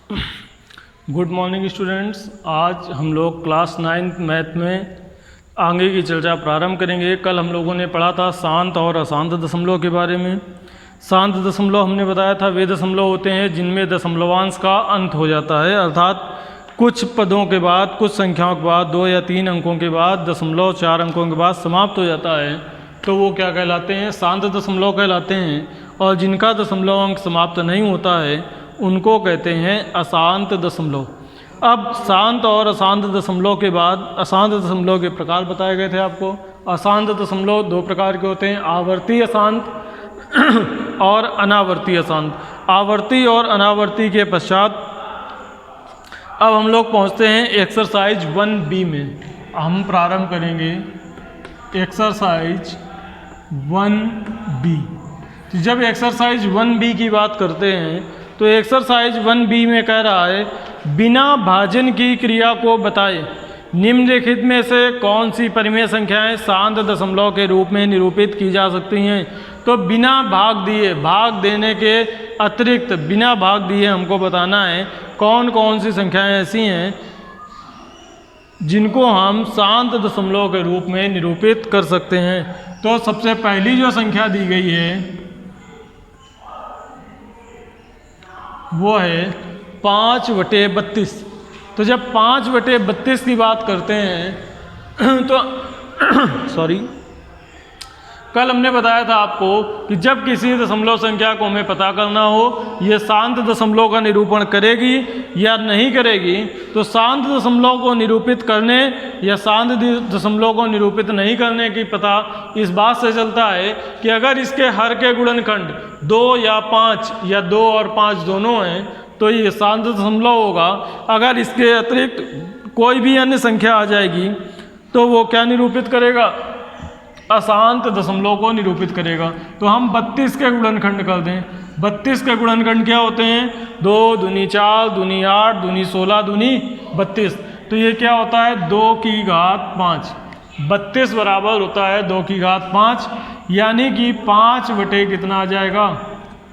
Good morning students. आज हम लोग क्लास 9 मैथ में आगे की चर्चा प्रारंभ करेंगे। कल हम लोगों ने पढ़ा था शांत और अशांत दशमलव के बारे में। शांत दशमलव हमने बताया था वे दशमलव होते हैं जिनमें दशमलवांश का अंत हो जाता है, अर्थात कुछ पदों के बाद, कुछ संख्याओं के बाद, 2 या 3 अंकों के बाद दशमलव 4 अंकों के बाद समाप्त हो जाता है, तो वो क्या कहलाते हैं? शांत दशमलव कहलाते हैं। और जिनका दशमलव अंक समाप्त नहीं होता है उनको कहते हैं अशांत दशमलव। अब शांत और अशांत दशमलव के बाद अशांत दशमलव के प्रकार बताए गए थे आपको। अशांत दशमलव 2 प्रकार के होते हैं, आवर्ती अशांत और अनावर्ती अशांत। आवर्ती और अनावर्ती के पश्चात अब हम लोग पहुंचते हैं एक्सरसाइज 1B में। हम प्रारंभ करेंगे एक्सरसाइज 1B। तो जब एक्सरसाइज 1B की बात करते हैं तो एक्सरसाइज 1B में कह रहा है बिना भाजन की क्रिया को बताए निम्नलिखित में से कौन सी परिमेय संख्याएं शांत दशमलव के रूप में निरूपित की जा सकती हैं। तो बिना भाग दिए, भाग देने के अतिरिक्त बिना भाग दिए हमको बताना है कौन कौन सी संख्याएं ऐसी हैं जिनको हम शांत दशमलव के रूप में निरूपित कर सकते हैं। तो सबसे पहली जो संख्या दी गई है वो है 5/32। तो जब 5/32 की बात करते हैं तो कल हमने बताया था आपको कि जब किसी दशमलव संख्या को हमें पता करना हो ये शांत दशमलव का निरूपण करेगी या नहीं करेगी, तो शांत दशमलव को निरूपित करने या शांत दशमलव को निरूपित नहीं करने की पता इस बात से चलता है कि अगर इसके हर के गुणनखंड 2 या 5 या 2 और 5 दोनों हैं तो ये शांत दशमलव होगा। अगर इसके अतिरिक्त कोई भी अन्य संख्या आ जाएगी तो वो क्या निरूपित करेगा? अशांत दशमलव को निरूपित करेगा। तो हम 32 के गुणनखंड कर दें। 32 के गुणनखंड क्या होते हैं? 2 दूनी 4 दूनी 8 दूनी 16 दूनी 32। तो ये क्या होता है? 2 की घात 5। 32 बराबर होता है 2 की घात 5, यानी कि 5 बटे कितना आ जाएगा?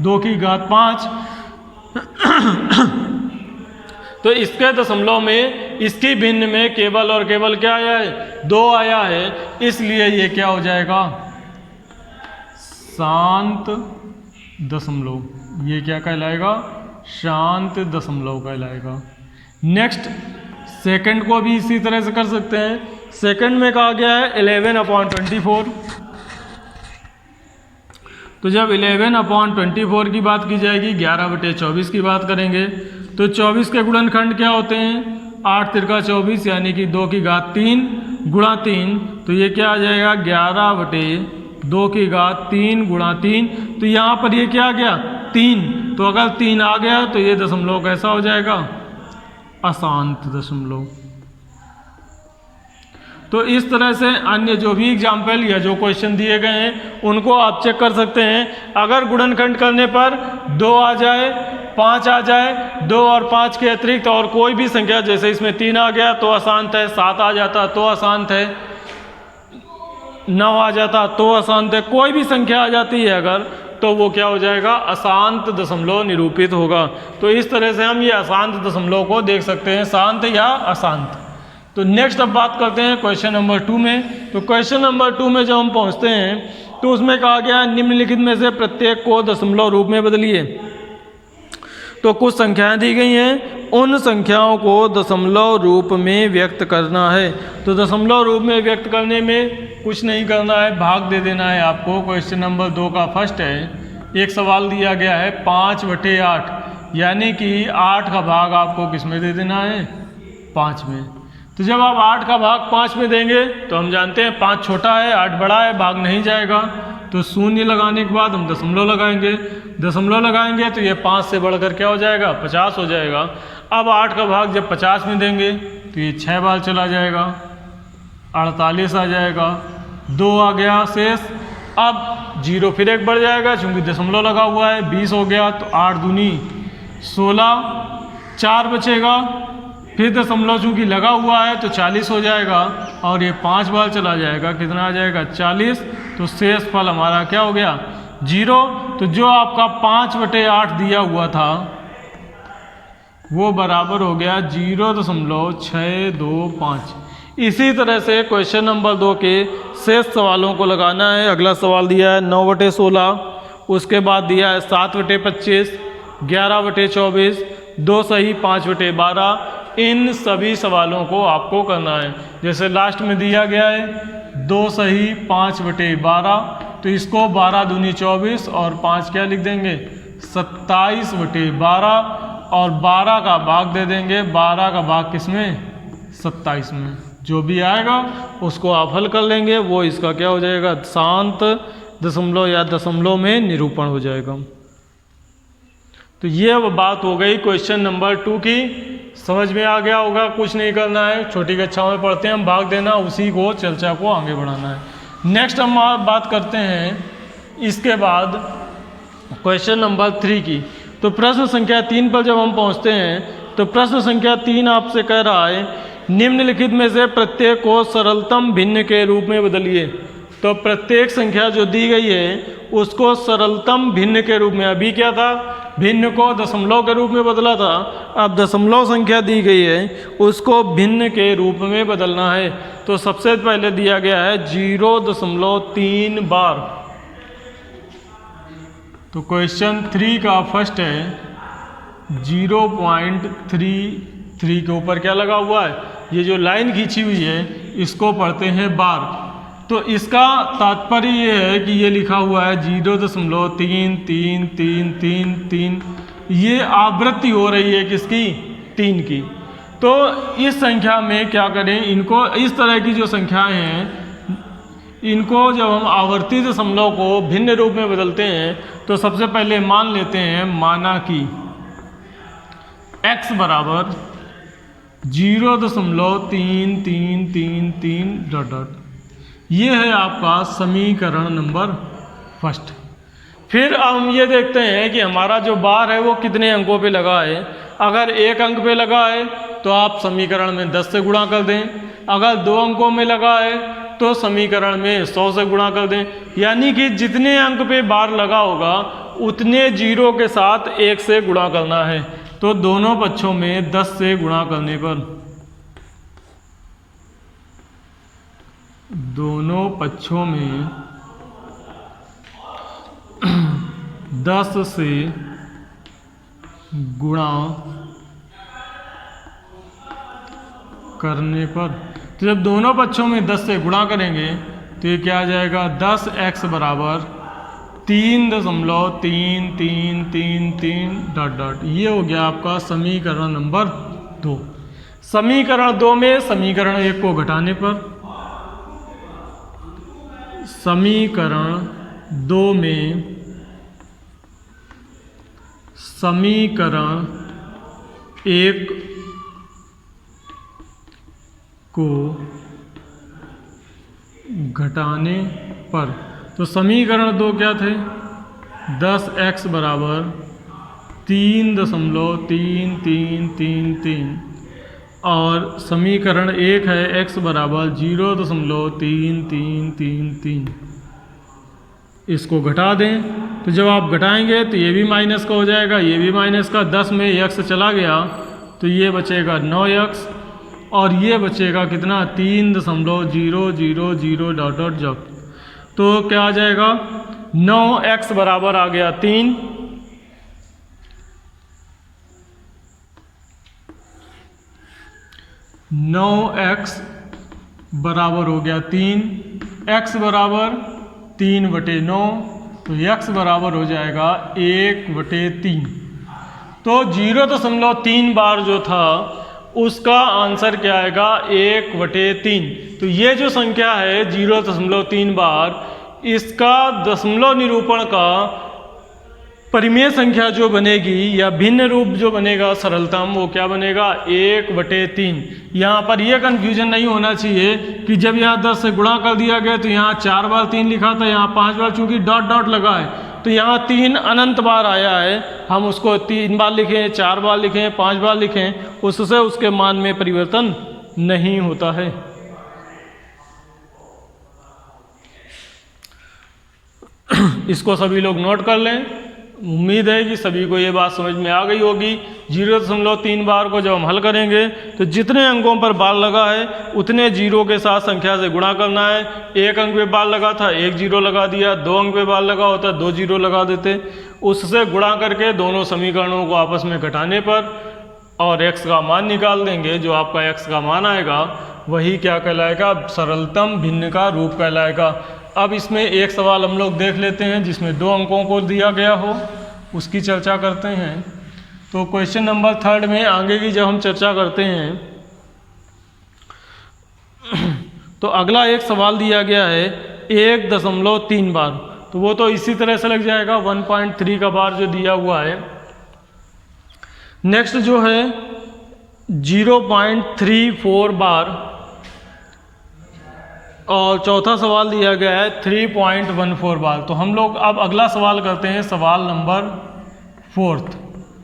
2 की घात 5। तो इसके दशमलव में इसकी भिन्न में केवल और केवल क्या आया है? 2 आया है, इसलिए ये क्या हो जाएगा? शांत दशमलव। ये क्या कहलाएगा? शांत दशमलव कहलाएगा। नेक्स्ट सेकंड को भी इसी तरह से कर सकते हैं। सेकंड में कहा गया है 11/24। तो जब 11/24 की बात की जाएगी, 11/24 की बात करेंगे तो 24 के गुणनखंड क्या होते हैं? 8 तिरका 24, यानी कि 2 की घात 3 गुणा 3। तो ये क्या आ जाएगा? 11/2 की घात 3 गुणा 3। तो यहाँ पर ये क्या आ गया? 3। तो अगर 3 आ गया तो ये दशमलव कैसा हो जाएगा? अशांत दशमलव। तो इस तरह से अन्य जो भी एग्जाम्पल या जो क्वेश्चन दिए गए हैं उनको आप चेक कर सकते हैं। अगर गुणनखंड करने पर 2 आ जाए, 5 आ जाए, 2 और 5 के अतिरिक्त और कोई भी संख्या, जैसे इसमें 3 आ गया तो अशांत है, 7 आ जाता तो अशांत है, 9 आ जाता तो अशांत है, कोई भी संख्या आ जाती है अगर, तो वो क्या हो जाएगा? अशांत दशमलव निरूपित होगा। तो इस तरह से हम ये अशांत दशमलव को देख सकते हैं, शांत या अशांत। तो नेक्स्ट अब बात करते हैं क्वेश्चन नंबर 2 में। तो क्वेश्चन नंबर 2 में जब हम पहुंचते हैं तो उसमें कहा गया है निम्नलिखित में से प्रत्येक को दशमलव रूप में बदलिए। तो कुछ संख्याएं दी गई हैं, उन संख्याओं को दशमलव रूप में व्यक्त करना है। तो दशमलव रूप में व्यक्त करने में कुछ नहीं करना है, भाग दे देना है आपको। क्वेश्चन नंबर 2 का फर्स्ट है, एक सवाल दिया गया है 5/8, यानी कि 8 का भाग आपको किस में दे देना है? 5 में। तो जब आप 8 का भाग 5 में देंगे तो हम जानते हैं 5 छोटा है, 8 बड़ा है, भाग नहीं जाएगा। तो शून्य लगाने के बाद हम दशमलव लगाएंगे। दशमलव लगाएंगे तो ये 5 से बढ़कर क्या हो जाएगा? 50 हो जाएगा। अब 8 का भाग जब 50 में देंगे तो ये 6 बार चला जाएगा, 48 आ जाएगा, 2 आ गया शेष। अब 0 फिर 1 बढ़ जाएगा चूँकि दशमलव लगा हुआ है, 20 हो गया। तो 8 दूनी 16, 4 बचेगा, फिर दशमलव चूँकि लगा हुआ है तो 40 हो जाएगा और ये 5 बार चला जाएगा, कितना आ जाएगा? 40। तो शेष फल हमारा क्या हो गया? 0। तो जो आपका 5/8 दिया हुआ था वो बराबर हो गया 0.625। इसी तरह से क्वेश्चन नंबर 2 के शेष सवालों को लगाना है। अगला सवाल दिया है 9/16, उसके बाद दिया है 7/25, 11/24, 2 सही 5/12। इन सभी सवालों को आपको करना है। जैसे लास्ट में दिया गया है 2 सही 5/12, तो इसको 12 दूनी 24 और 5 क्या लिख देंगे 27/12 और 12 का भाग दे देंगे। 12 का भाग किस में 27 में। जो भी आएगा उसको आप हल कर लेंगे, वो इसका क्या हो जाएगा शांत दशमलव या दशमलव में निरूपण हो जाएगा। तो ये बात हो गई क्वेश्चन नंबर 2 की। समझ में आ गया होगा, कुछ नहीं करना है, छोटी कक्षाओं में पढ़ते हैं हम, भाग देना, उसी को चर्चा को आगे बढ़ाना है। नेक्स्ट हम बात करते हैं इसके बाद क्वेश्चन नंबर 3 की। तो प्रश्न संख्या 3 पर जब हम पहुंचते हैं तो प्रश्न संख्या 3 आपसे कह रहा है निम्नलिखित में से प्रत्येक को सरलतम भिन्न के रूप में बदलिए। तो प्रत्येक संख्या जो दी गई है उसको सरलतम भिन्न के रूप में, अभी क्या था भिन्न को दशमलव के रूप में बदला था, अब दशमलव संख्या दी गई है उसको भिन्न के रूप में बदलना है। तो सबसे पहले दिया गया है 0.3 बार। तो क्वेश्चन 3 का फर्स्ट है 0.33 के ऊपर क्या लगा हुआ है, ये जो लाइन खींची हुई है इसको पढ़ते हैं बार। तो इसका तात्पर्य ये है कि ये लिखा हुआ है 0.333333, ये आवृत्ति हो रही है किसकी 3 की। तो इस संख्या में क्या करें, इनको इस तरह की जो संख्याएं हैं इनको जब हम आवर्ती दशमलव को भिन्न रूप में बदलते हैं तो सबसे पहले मान लेते हैं माना कि x बराबर 0.3333 डॉट डॉट, ये है आपका समीकरण नंबर फर्स्ट। फिर अब हम ये देखते हैं कि हमारा जो बार है वो कितने अंकों पे लगा है। अगर 1 अंक पे लगा है तो आप समीकरण में 10 से गुणा कर दें, अगर 2 अंकों में लगा है तो समीकरण में 100 से गुणा कर दें। यानी कि जितने अंक पे बार लगा होगा उतने जीरो के साथ 1 से गुणा करना है। तो दोनों पक्षों में 10 से गुणा करने पर, दोनों पक्षों में 10 से गुणा करने पर, तो जब दोनों पक्षों में 10 से गुणा करेंगे तो ये क्या आ जाएगा 10x बराबर 3.3333 डॉट डॉट। ये हो गया आपका समीकरण नंबर 2। समीकरण 2 में समीकरण 1 को घटाने पर, समीकरण 2 में समीकरण 1 को घटाने पर, तो समीकरण 2 क्या थे 10x बराबर 3.3333 और समीकरण 1 है x बराबर 0.3333। इसको घटा दें तो जब आप घटाएंगे तो ये भी माइनस का हो जाएगा, ये भी माइनस का, 10 में x चला गया तो ये बचेगा 9x और ये बचेगा कितना 3.000 डॉट डॉट जब। तो क्या आ जाएगा 9x बराबर आ गया 3, 9x बराबर हो गया 3, x बराबर 3/9, तो x बराबर हो जाएगा 1/3। तो 0.3 बार जो था उसका आंसर क्या आएगा 1/3। तो ये जो संख्या है 0.3 बार, इसका दशमलव निरूपण का परिमेय संख्या जो बनेगी या भिन्न रूप जो बनेगा सरलतम, वो क्या बनेगा 1/3। यहाँ पर यह कन्फ्यूजन नहीं होना चाहिए कि जब यहाँ 10 से गुणा कर दिया गया तो यहाँ 4 बार 3 लिखा था, यहाँ 5 बार, चूंकि डॉट डॉट लगा है तो यहाँ 3 अनंत बार आया है, हम उसको 3 बार लिखें, 4 बार लिखें, 5 बार लिखें, उससे उसके मान में परिवर्तन नहीं होता है। इसको सभी लोग नोट कर लें। उम्मीद है कि सभी को ये बात समझ में आ गई होगी। 0.3 बार को जब हम हल करेंगे तो जितने अंकों पर बार लगा है उतने जीरो के साथ संख्या से गुणा करना है। एक अंक पे बार लगा था, एक जीरो लगा दिया, 2 अंक पे बार लगा होता 2 जीरो लगा देते। उससे गुणा करके दोनों समीकरणों को आपस में घटाने पर और x का मान निकाल देंगे। जो आपका x का मान आएगा वही क्या कहलाएगा, सरलतम भिन्न का रूप कहलाएगा। अब इसमें एक सवाल हम लोग देख लेते हैं जिसमें 2 अंकों को दिया गया हो, उसकी चर्चा करते हैं। तो क्वेश्चन नंबर 3 में आगे की जब हम चर्चा करते हैं तो अगला एक सवाल दिया गया है 1.3 बार, तो वो तो इसी तरह से लग जाएगा 1.3 का बार जो दिया हुआ है। नेक्स्ट जो है 0.34 बार और चौथा सवाल दिया गया है 3.14 बार। तो हम लोग अब अगला सवाल करते हैं, सवाल नंबर 4,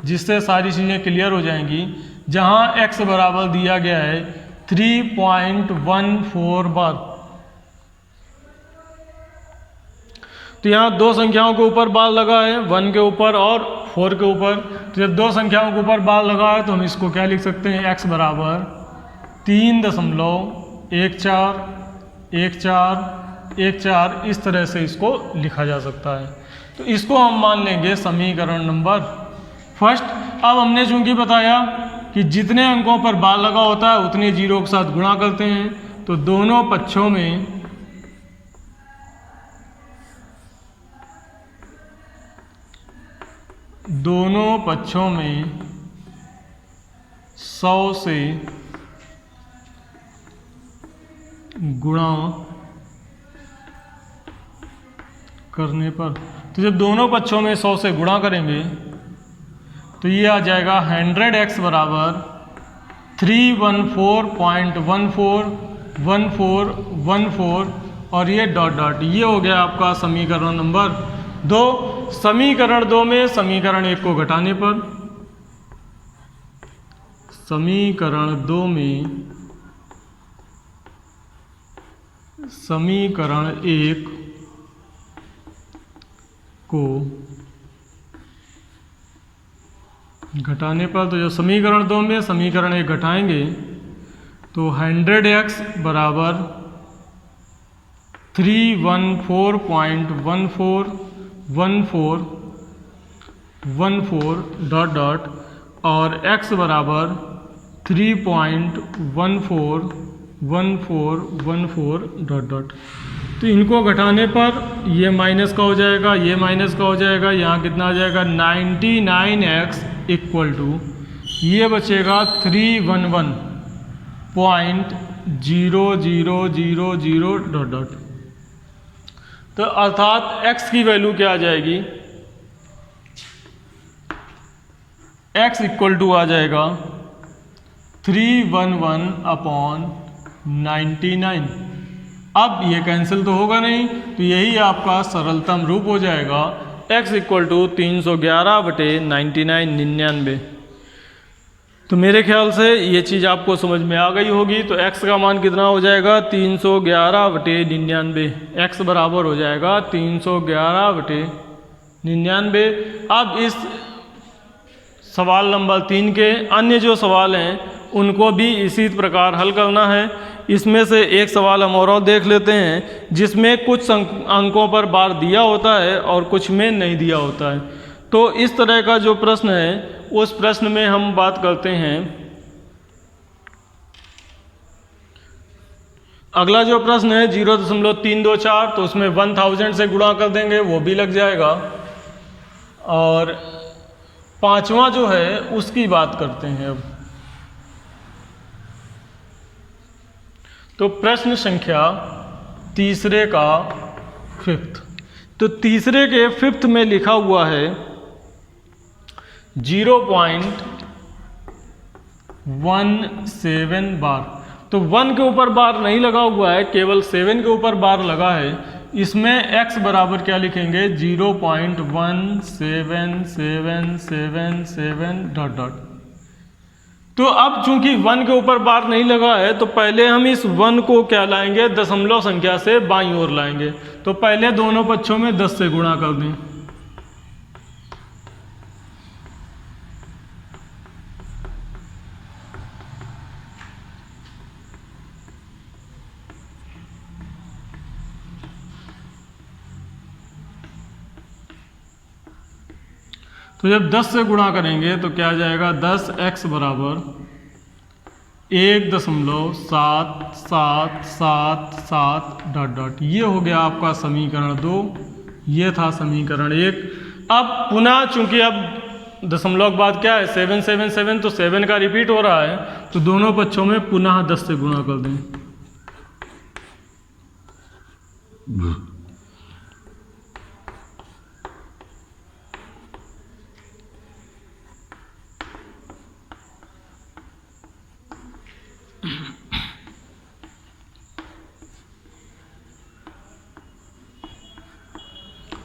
जिससे सारी चीज़ें क्लियर हो जाएंगी। जहां x बराबर दिया गया है 3.14 बार। तो यहाँ 2 संख्याओं के ऊपर बार लगा है, 1 के ऊपर और 4 के ऊपर। तो जब 2 संख्याओं के ऊपर बार लगा है तो हम इसको क्या लिख सकते हैं, x बराबर 3.1414 इस तरह से इसको लिखा जा सकता है। तो इसको हम मान लेंगे समीकरण नंबर 1। अब हमने चूंकि बताया कि जितने अंकों पर बार लगा होता है उतने जीरो के साथ गुणा करते हैं। तो दोनों पक्षों में 100 से गुणा करने पर, तो जब दोनों पक्षों में 100 से गुणा करेंगे तो ये आ जाएगा 100x बराबर 314.1414 और ये डॉट डॉट, ये हो गया आपका समीकरण नंबर 2। समीकरण 2 में समीकरण 1 को घटाने पर, समीकरण 2 में समीकरण 1 को घटाने पर, तो जो समीकरण 2 में समीकरण 1 घटाएंगे तो 100x बराबर 314.1414 डॉट डॉट और x बराबर 3.1414 डॉट डॉट। तो इनको घटाने पर ये माइनस का हो जाएगा, ये माइनस का हो जाएगा, यहाँ कितना आ जाएगा 99x इक्वल टू ये बचेगा 311.0000 डॉट डॉट। तो अर्थात x की वैल्यू क्या आ जाएगी, x इक्वल टू आ जाएगा 311/99। अब ये कैंसिल तो होगा नहीं, तो यही आपका सरलतम रूप हो जाएगा x इक्वल टू 311/99 99। तो मेरे ख्याल से ये चीज़ आपको समझ में आ गई होगी। तो x का मान कितना हो जाएगा 311/99, x बराबर हो जाएगा 311/99। अब इस सवाल नंबर 3 के अन्य जो सवाल हैं उनको भी इसी प्रकार हल करना है। इसमें से एक सवाल हम और देख लेते हैं जिसमें कुछ अंकों पर बार दिया होता है और कुछ में नहीं दिया होता है। तो इस तरह का जो प्रश्न है उस प्रश्न में हम बात करते हैं। अगला जो प्रश्न है 0.324, तो उसमें 1000 से गुणा कर देंगे, वो भी लग जाएगा। और पांचवा जो है उसकी बात करते हैं अब। तो प्रश्न संख्या तीसरे का 5th, तो तीसरे के 5th में लिखा हुआ है 0.17 बार। तो 1 के ऊपर बार नहीं लगा हुआ है, केवल 7 के ऊपर बार लगा है। इसमें x बराबर क्या लिखेंगे 0.177777 डॉट डॉट। तो अब चूंकि 1 के ऊपर बार नहीं लगा है तो पहले हम इस 1 को क्या लाएंगे, दशमलव संख्या से बाईं ओर लाएंगे। तो पहले दोनों पक्षों में 10 से गुणा कर दें। तो जब 10 से गुणा करेंगे तो क्या आ जाएगा, 10x बराबर 1.7777 डॉट डॉट। ये हो गया आपका समीकरण 2, ये था समीकरण 1। अब पुनः चूंकि अब दशमलव के बाद क्या है 777, तो 7 का रिपीट हो रहा है, तो दोनों पक्षों में पुनः 10 से गुणा कर दें।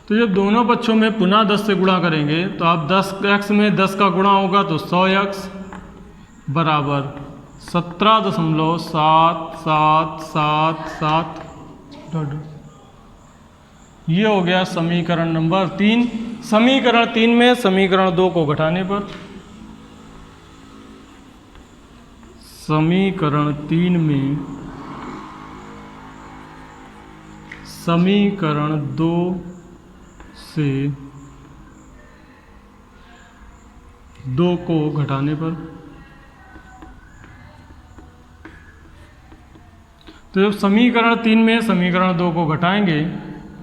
तो जब दोनों पक्षों में पुनः 10 से गुणा करेंगे तो आप 10x में 10 का गुणा होगा तो 100x बराबर 17.7777। ये हो गया समीकरण नंबर 3। समीकरण 3 में समीकरण 2 को घटाने पर, समीकरण 3 में समीकरण 2 से 2 को घटाने पर, तो जब समीकरण 3 में समीकरण 2 को घटाएंगे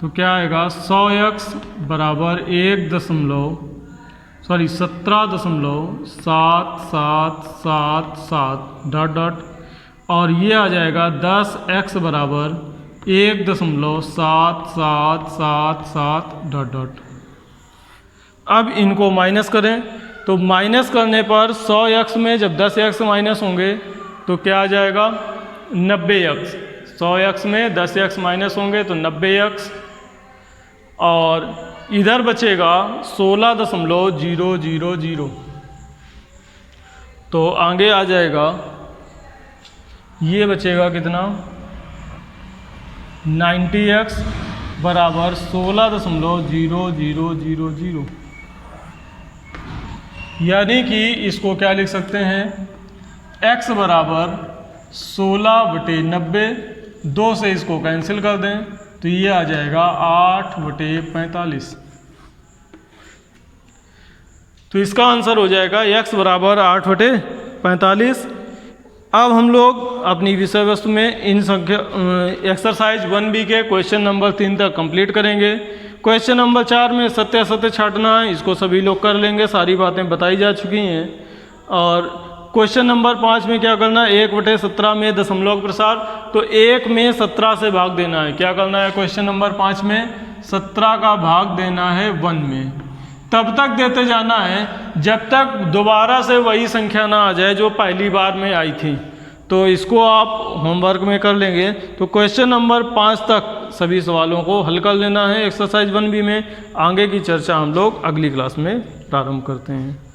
तो क्या आएगा, 100x बराबर 17.7777 डॉट डॉट, और ये आ जाएगा 10x बराबर 1.7777 डॉट डॉट। अब इनको माइनस करें तो माइनस करने पर 100x में जब 10x माइनस होंगे तो क्या आ जाएगा, 90x। 100x में 10x माइनस होंगे तो 90x, और इधर बचेगा 16.000। तो आगे आ जाएगा, ये बचेगा कितना, 90x बराबर 16.0000। यानी कि इसको क्या लिख सकते हैं, x बराबर 16/90, 2 से इसको कैंसिल कर दें तो ये आ जाएगा 8/45। तो इसका आंसर हो जाएगा x बराबर 8/45। अब हम लोग अपनी विषय वस्तु में इन संख्या एक्सरसाइज 1B के क्वेश्चन नंबर 3 तक कंप्लीट करेंगे। क्वेश्चन नंबर 4 में सत्य असत्य छांटना है, इसको सभी लोग कर लेंगे, सारी बातें बताई जा चुकी हैं। और क्वेश्चन नंबर 5 में क्या करना है, 1/17 में दशमलव का प्रसार, तो 1 में 17 से भाग देना है। क्या करना है, क्वेश्चन नंबर 5 में 17 का भाग देना है 1 में। तब तक देते जाना है जब तक दोबारा से वही संख्या ना आ जाए जो पहली बार में आई थी। तो इसको आप होमवर्क में कर लेंगे। तो क्वेश्चन नंबर 5 तक सभी सवालों को हल कर लेना है एक्सरसाइज 1B में। आगे की चर्चा हम लोग अगली क्लास में प्रारंभ करते हैं।